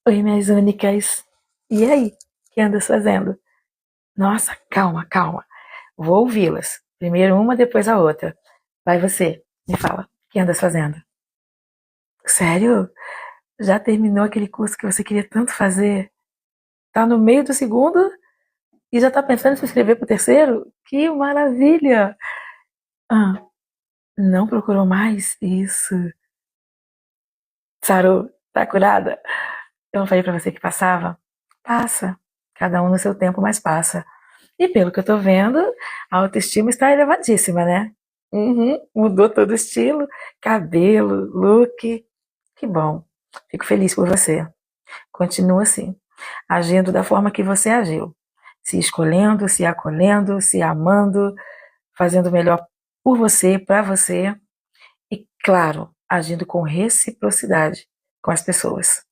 Oi, minhas únicas. E aí? O que andas fazendo? Nossa, calma, calma. Vou ouvi-las. Primeiro uma, depois a outra. Vai você, me fala. O que andas fazendo? Sério? Já terminou aquele curso que você queria tanto fazer? Tá no meio do segundo e já tá pensando em se inscrever pro terceiro? Que maravilha! Ah, não procurou mais? Isso. Sarou? Tá curada? Eu não falei pra você que passava? Passa. Cada um no seu tempo, mas passa. E pelo que eu tô vendo, a autoestima está elevadíssima, né? Uhum, mudou todo o estilo, cabelo, look. Que bom. Fico feliz por você. Continua assim, agindo da forma que você agiu. Se escolhendo, se acolhendo, se amando, fazendo o melhor por você, para você. E, claro, agindo com reciprocidade com as pessoas.